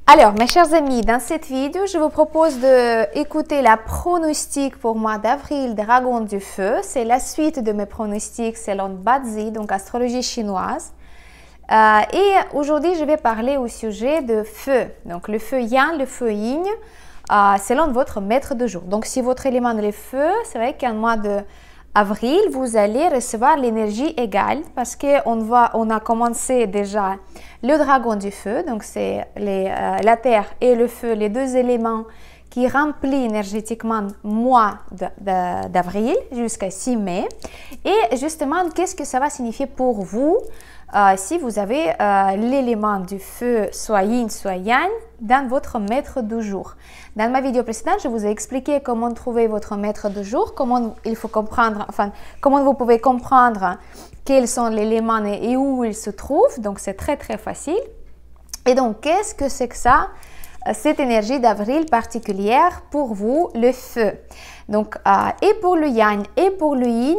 Alors, mes chers amis, dans cette vidéo, je vous propose d'écouter la pronostic pour mois d'avril des Dragons du Feu. C'est la suite de mes pronostics selon Bazi, donc astrologie chinoise. Et aujourd'hui, je vais parler au sujet de feu. Donc, le feu yang, le feu yin, selon votre maître de jour. Donc, si votre élément est le feu, c'est vrai qu'en mois d'avril, vous allez recevoir l'énergie égale parce qu'on a commencé déjà le dragon du feu, donc c'est la terre et le feu, les deux éléments qui remplissent énergétiquement le mois d'avril jusqu'à 6 mai. Et justement, qu'est-ce que ça va signifier pour vous si vous avez l'élément du feu, soit yin, soit yang, dans votre maître du jour. Dans ma vidéo précédente, je vous ai expliqué comment trouver votre maître du jour, comment il faut comprendre, comment vous pouvez comprendre quels sont les éléments et où ils se trouvent. Donc, c'est très, très facile. Et donc, qu'est-ce que c'est que ça, cette énergie d'avril particulière pour vous, le feu? Donc, et pour le yang et pour le yin,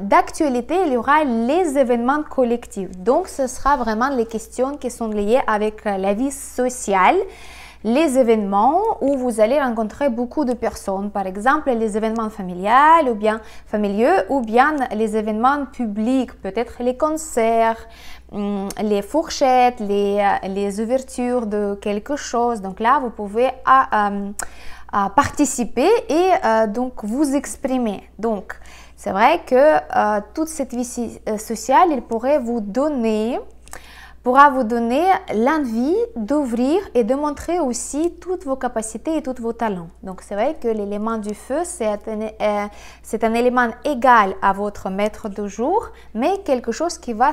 d'actualité, il y aura les événements collectifs. Donc, ce sera vraiment les questions qui sont liées avec la vie sociale, les événements où vous allez rencontrer beaucoup de personnes, par exemple les événements familiaux ou bien les événements publics, peut-être les concerts, les fourchettes, les ouvertures de quelque chose. Donc là, vous pouvez participer et donc vous exprimer. Donc, c'est vrai que toute cette vie sociale, il pourra vous donner l'envie d'ouvrir et de montrer aussi toutes vos capacités et tous vos talents. Donc, c'est vrai que l'élément du feu, c'est un élément égal à votre maître du jour, mais quelque chose qui va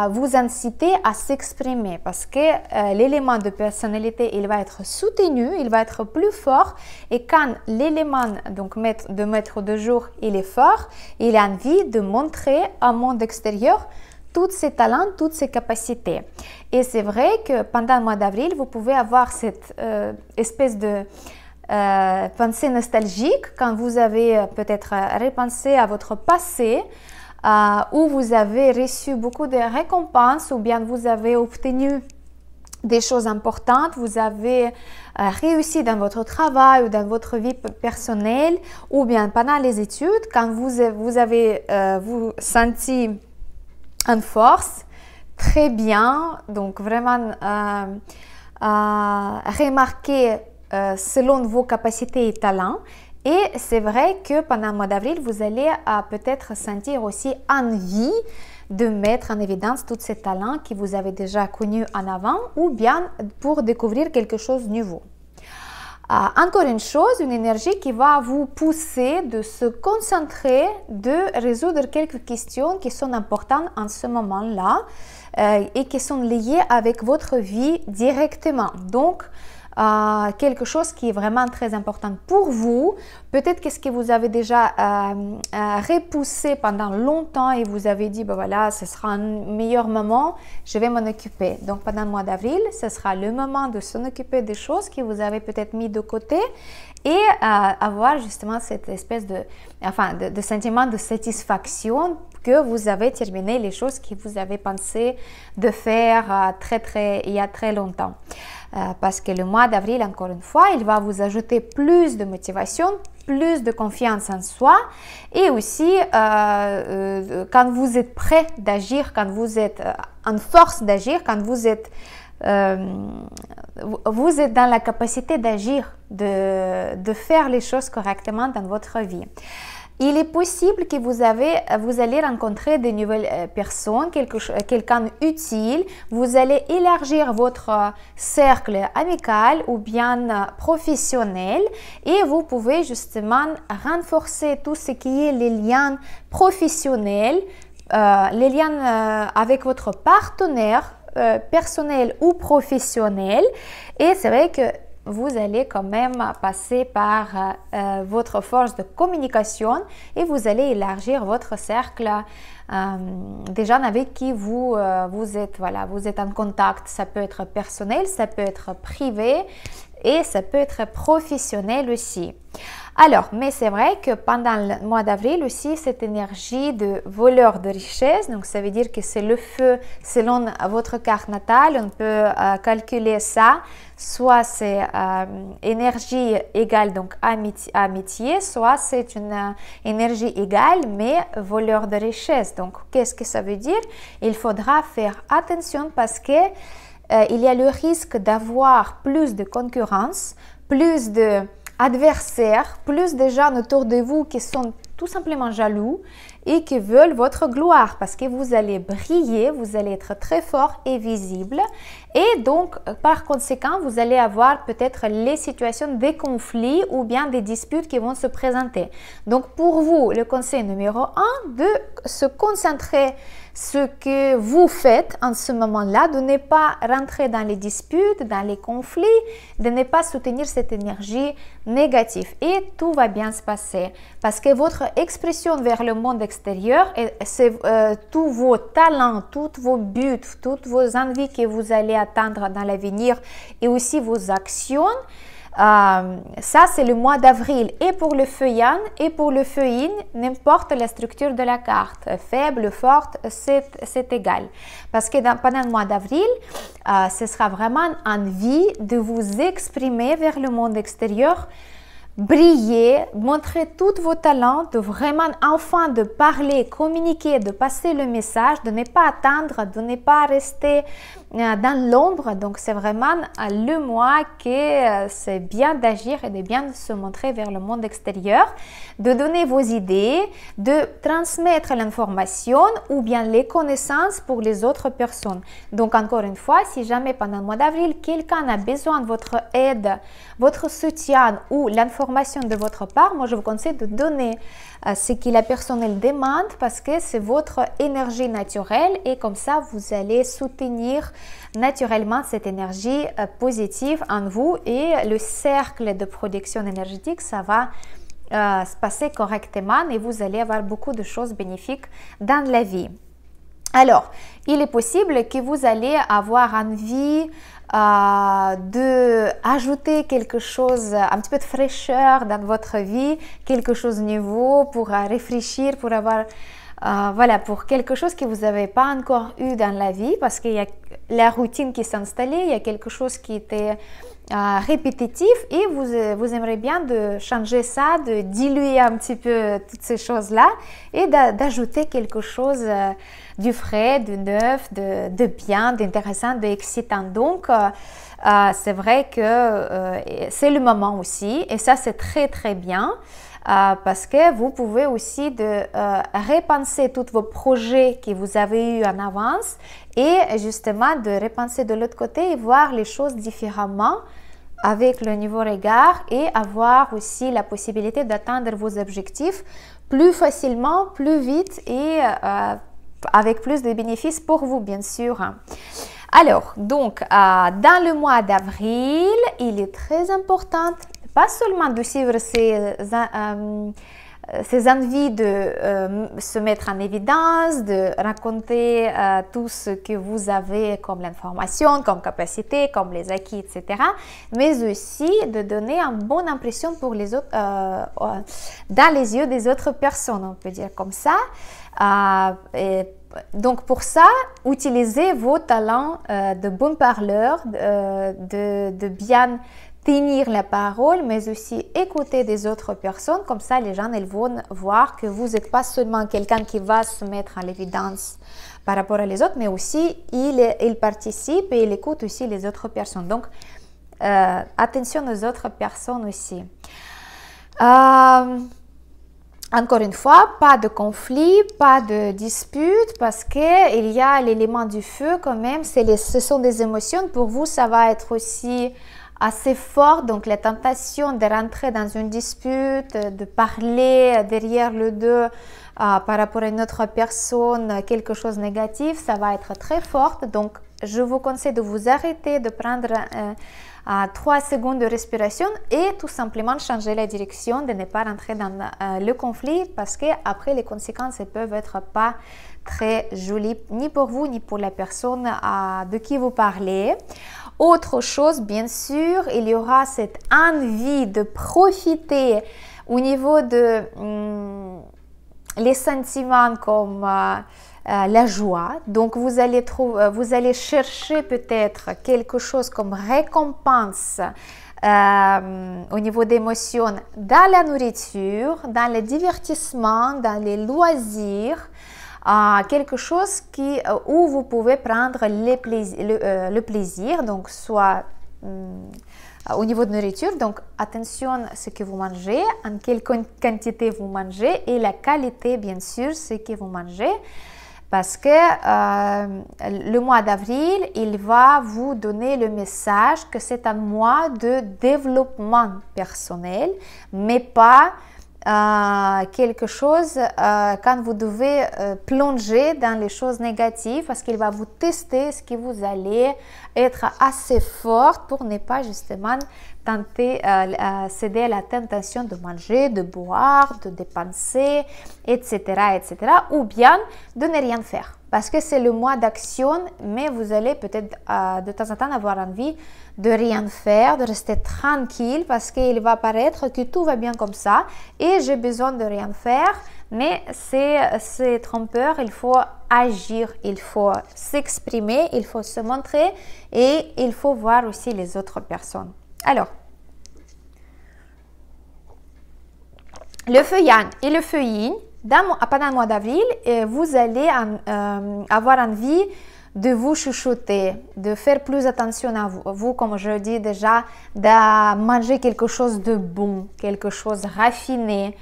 vous inciter à s'exprimer parce que l'élément de personnalité, il va être soutenu, il va être plus fort et quand l'élément de maître du jour, il est fort, il a envie de montrer au monde extérieur tous ses talents, toutes ses capacités. Et c'est vrai que pendant le mois d'avril, vous pouvez avoir cette espèce de pensée nostalgique quand vous avez peut-être repensé à votre passé, où vous avez reçu beaucoup de récompenses ou bien vous avez obtenu des choses importantes, vous avez réussi dans votre travail ou dans votre vie personnelle ou bien pendant les études, quand vous avez vous senti en force, très bien, donc vraiment remarquer selon vos capacités et talents. Et c'est vrai que pendant le mois d'avril, vous allez peut-être sentir aussi envie de mettre en évidence tous ces talents que vous avez déjà connus en avant ou bien pour découvrir quelque chose de nouveau. Encore une chose, une énergie qui va vous pousser de se concentrer, de résoudre quelques questions qui sont importantes en ce moment-là et qui sont liées avec votre vie directement. Donc, quelque chose qui est vraiment très important pour vous. Peut-être qu'est-ce que vous avez déjà repoussé pendant longtemps et vous avez dit, ben voilà, ce sera un meilleur moment, je vais m'en occuper. Donc, pendant le mois d'avril, ce sera le moment de s'en occuper des choses que vous avez peut-être mis de côté et avoir justement cette espèce de sentiment de satisfaction que vous avez terminé les choses que vous avez pensé de faire il y a très longtemps. Parce que le mois d'avril, encore une fois, il va vous ajouter plus de motivation, plus de confiance en soi et aussi quand vous êtes prêt d'agir, quand vous êtes en force d'agir, quand vous êtes dans la capacité d'agir, de faire les choses correctement dans votre vie. Il est possible que vous allez rencontrer de nouvelles personnes, quelqu'un utile. Vous allez élargir votre cercle amical ou bien professionnel et vous pouvez justement renforcer tout ce qui est les liens professionnels, les liens avec votre partenaire personnel ou professionnel. Et c'est vrai que vous allez quand même passer par votre force de communication et vous allez élargir votre cercle des gens avec qui vous êtes en contact. Ça peut être personnel, ça peut être privé et ça peut être professionnel aussi. Alors, mais c'est vrai que pendant le mois d'avril aussi, cette énergie de voleur de richesse, donc ça veut dire que c'est le feu selon votre carte natale, on peut calculer ça, soit c'est énergie égale donc amitié, soit c'est une énergie égale mais voleur de richesse. Donc, qu'est-ce que ça veut dire? Il faudra faire attention parce que il y a le risque d'avoir plus de concurrence, plus d'adversaires, plus de gens autour de vous qui sont tout simplement jaloux et qui veulent votre gloire parce que vous allez briller, vous allez être très fort et visible et donc par conséquent vous allez avoir peut-être les situations des conflits ou bien des disputes qui vont se présenter. Donc pour vous, le conseil numéro 1, de se concentrer ce que vous faites en ce moment-là, de ne pas rentrer dans les disputes, dans les conflits, de ne pas soutenir cette énergie négative et tout va bien se passer parce que votre expression vers le monde extérieur, c'est tous vos talents, tous vos buts, toutes vos envies que vous allez atteindre dans l'avenir et aussi vos actions. Ça c'est le mois d'avril et pour le feu yang et pour le feu yin, n'importe la structure de la carte, faible, forte, c'est égal parce que pendant le mois d'avril ce sera vraiment envie de vous exprimer vers le monde extérieur, briller, montrer tous vos talents, de vraiment enfin de parler, communiquer, de passer le message, de ne pas attendre, de ne pas rester dans l'ombre. Donc c'est vraiment le mois que c'est bien d'agir et de bien se montrer vers le monde extérieur, de donner vos idées, de transmettre l'information ou bien les connaissances pour les autres personnes. Donc encore une fois, si jamais pendant le mois d'avril, quelqu'un a besoin de votre aide, votre soutien ou l'information de votre part, moi je vous conseille de donner ce que la personne elle demande parce que c'est votre énergie naturelle et comme ça vous allez soutenir naturellement cette énergie positive en vous et le cercle de production énergétique ça va se passer correctement et vous allez avoir beaucoup de choses bénéfiques dans la vie. Alors, il est possible que vous allez avoir envie d'ajouter quelque chose, un petit peu de fraîcheur dans votre vie, quelque chose de nouveau pour réfléchir, pour avoir, pour quelque chose que vous n'avez pas encore eu dans la vie parce qu'il y a la routine qui s'est installée, il y a quelque chose qui était répétitif et vous aimeriez bien de changer ça, de diluer un petit peu toutes ces choses-là et d'ajouter quelque chose du frais, du neuf, de bien, d'intéressant, d'excitant. Donc, c'est vrai que c'est le moment aussi et ça, c'est très, très bien. Parce que vous pouvez aussi repenser tous vos projets que vous avez eus en avance et justement de repenser de l'autre côté et voir les choses différemment avec le nouveau regard et avoir aussi la possibilité d'atteindre vos objectifs plus facilement, plus vite et avec plus de bénéfices pour vous, bien sûr. Alors, donc, dans le mois d'avril, il est très important pas seulement de suivre ces envies de se mettre en évidence, de raconter tout ce que vous avez comme l'information, comme capacité, comme les acquis, etc. Mais aussi de donner une bonne impression pour les autres, dans les yeux des autres personnes, on peut dire comme ça. Donc pour ça, utilisez vos talents de bon parleur, de bien tenir la parole, mais aussi écouter des autres personnes. Comme ça, les gens elles vont voir que vous n'êtes pas seulement quelqu'un qui va se mettre en l'évidence par rapport à les autres, mais aussi il participe et il écoute aussi les autres personnes. Donc, attention aux autres personnes aussi. Encore une fois, pas de conflit, pas de dispute parce qu'il y a l'élément du feu quand même. Ce sont des émotions. Pour vous, ça va être aussi assez fort, donc la tentation de rentrer dans une dispute, de parler derrière le dos par rapport à une autre personne, quelque chose de négatif, ça va être très fort. Donc, je vous conseille de vous arrêter, de prendre 3 secondes de respiration et tout simplement changer la direction, de ne pas rentrer dans le conflit parce que après les conséquences elles peuvent être pas très joli, ni pour vous, ni pour la personne de qui vous parlez. Autre chose, bien sûr, il y aura cette envie de profiter au niveau de les sentiments comme la joie. Donc, vous allez chercher peut-être quelque chose comme récompense au niveau d'émotions dans la nourriture, dans le divertissement, dans les loisirs. Quelque chose où vous pouvez prendre le plaisir, donc soit au niveau de nourriture, donc attention à ce que vous mangez, en quelle quantité vous mangez et la qualité bien sûr ce que vous mangez, parce que le mois d'avril, il va vous donner le message que c'est un mois de développement personnel, mais pas quelque chose quand vous devez plonger dans les choses négatives, parce qu'il va vous tester ce que vous allez être assez fort pour ne pas justement tenter céder à la tentation de manger, de boire, de dépenser, etc., etc., ou bien de ne rien faire, parce que c'est le mois d'action, mais vous allez peut-être de temps en temps avoir envie de rien faire, de rester tranquille, parce qu'il va paraître que tout va bien comme ça et j'ai besoin de rien faire, mais c'est trompeur. Il faut agir, il faut s'exprimer, il faut se montrer et il faut voir aussi les autres personnes. Alors, le feu yang et le feu yin, pendant le mois d'avril, vous allez avoir envie de vous chuchoter, de faire plus attention à vous, comme je dis déjà, de manger quelque chose de bon, quelque chose de raffiné,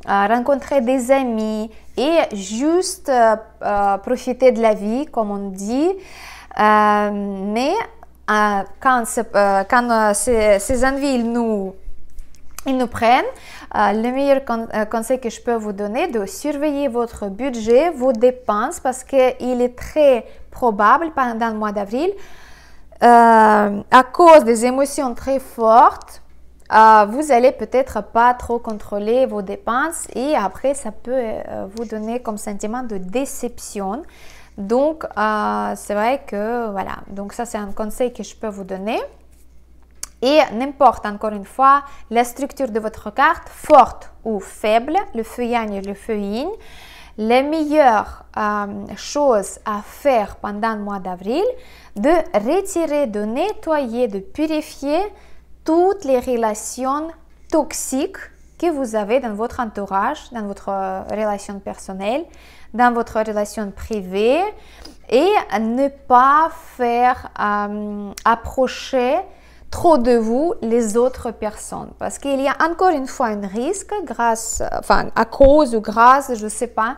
rencontrer des amis et juste profiter de la vie, comme on dit. Mais quand ces envies ils nous prennent, le meilleur conseil que je peux vous donner, de surveiller votre budget, vos dépenses, parce qu'il est très probable pendant le mois d'avril, à cause des émotions très fortes, vous allez peut-être pas trop contrôler vos dépenses et après ça peut vous donner comme sentiment de déception. Donc c'est vrai que voilà, donc ça c'est un conseil que je peux vous donner. Et n'importe, encore une fois, la structure de votre carte, forte ou faible, le feu yang et le feu yin, la meilleure chose à faire pendant le mois d'avril, de retirer, de nettoyer, de purifier toutes les relations toxiques que vous avez dans votre entourage, dans votre relation personnelle, dans votre relation privée, et ne pas faire approcher trop de vous les autres personnes, parce qu'il y a encore une fois un risque à cause ou grâce, je ne sais pas,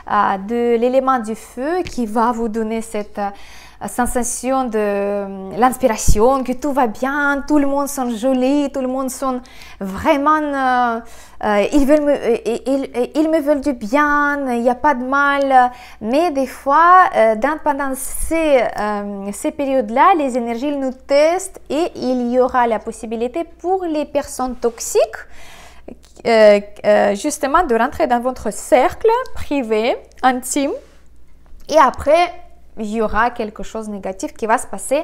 de l'élément du feu qui va vous donner cette sensation de l'inspiration, que tout va bien, tout le monde sont jolis, tout le monde sont vraiment, ils me veulent du bien, il n'y a pas de mal, mais des fois, pendant ces périodes-là, les énergies nous testent et il y aura la possibilité pour les personnes toxiques justement de rentrer dans votre cercle privé, intime, et après, il y aura quelque chose de négatif qui va se passer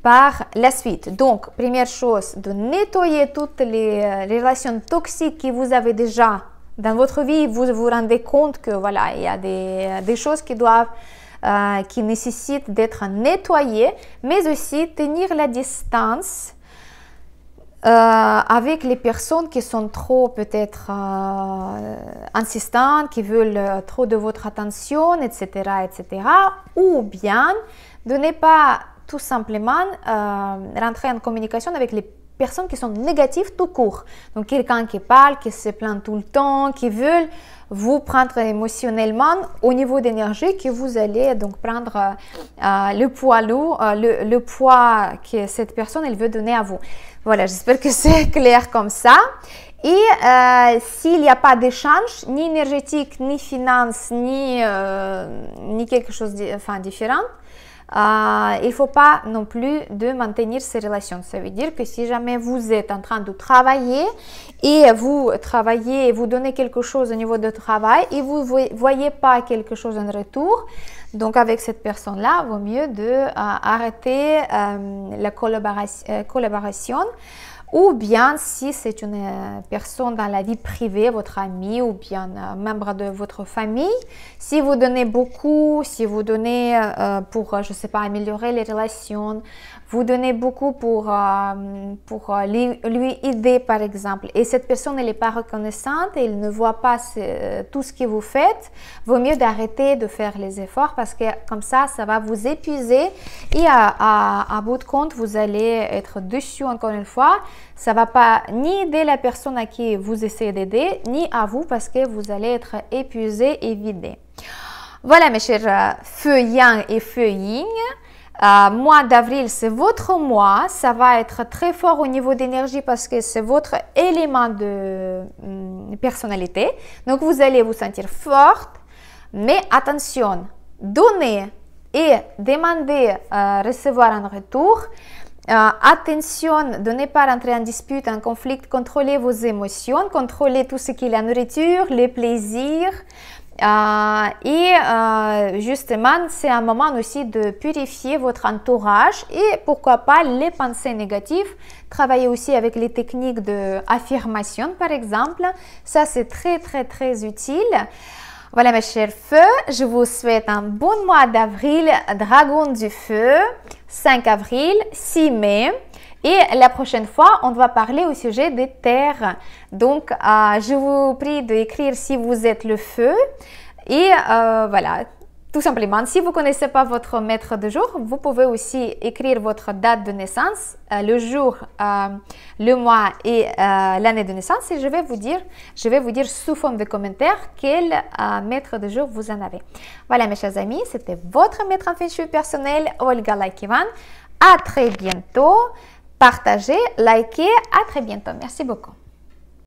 par la suite. Donc, première chose, de nettoyer toutes les relations toxiques que vous avez déjà dans votre vie. Vous vous rendez compte que voilà, il y a des choses qui nécessitent d'être nettoyées, mais aussi tenir la distance avec les personnes qui sont trop peut-être insistantes, qui veulent trop de votre attention, etc., etc. Ou bien de ne pas tout simplement rentrer en communication avec les personnes qui sont négatives tout court. Donc quelqu'un qui parle, qui se plaint tout le temps, qui veulent vous prendre émotionnellement au niveau d'énergie, que vous allez donc prendre le poids lourd, le poids que cette personne elle veut donner à vous. Voilà, j'espère que c'est clair comme ça. Et s'il n'y a pas d'échange, ni énergétique, ni finance, ni quelque chose différent, il ne faut pas non plus de maintenir ces relations. Ça veut dire que si jamais vous êtes en train de travailler et vous travaillez et vous donnez quelque chose au niveau de travail et vous ne voyez pas quelque chose en retour, donc avec cette personne-là, il vaut mieux arrêter la collaboration. Ou bien si c'est une personne dans la vie privée, votre ami ou bien un membre de votre famille, si vous donnez beaucoup, si vous donnez pour, je ne sais pas, améliorer les relations, vous donnez beaucoup pour lui aider par exemple, et cette personne elle n'est pas reconnaissante, et elle ne voit pas tout ce que vous faites, vaut mieux d'arrêter de faire les efforts parce que comme ça va vous épuiser et à bout de compte, vous allez être déçu encore une fois. Ça ne va pas ni aider la personne à qui vous essayez d'aider, ni à vous parce que vous allez être épuisé et vidé. Voilà mes chers feu yang et feu yin. Mois d'avril, c'est votre mois. Ça va être très fort au niveau d'énergie parce que c'est votre élément de personnalité. Donc vous allez vous sentir forte, mais attention, donner et demander recevoir en retour. Attention de ne pas rentrer en dispute, en conflit, contrôlez vos émotions, contrôlez tout ce qui est la nourriture, les plaisirs. Justement, c'est un moment aussi de purifier votre entourage et pourquoi pas les pensées négatives. Travaillez aussi avec les techniques d'affirmation par exemple. Ça, c'est très utile. Voilà mes chers feux, je vous souhaite un bon mois d'avril, dragon du feu, 5 avril, 6 mai. Et la prochaine fois, on va parler au sujet des terres. Donc, je vous prie d'écrire si vous êtes le feu. Et voilà, tout simplement, si vous ne connaissez pas votre maître de jour, vous pouvez aussi écrire votre date de naissance, le jour, le mois et l'année de naissance. Et je vais vous dire sous forme de commentaire quel maître de jour vous en avez. Voilà mes chers amis, c'était votre maître en feng shui personnel, Olga Laikivan. À très bientôt. Partagez, likez, à très bientôt. Merci beaucoup.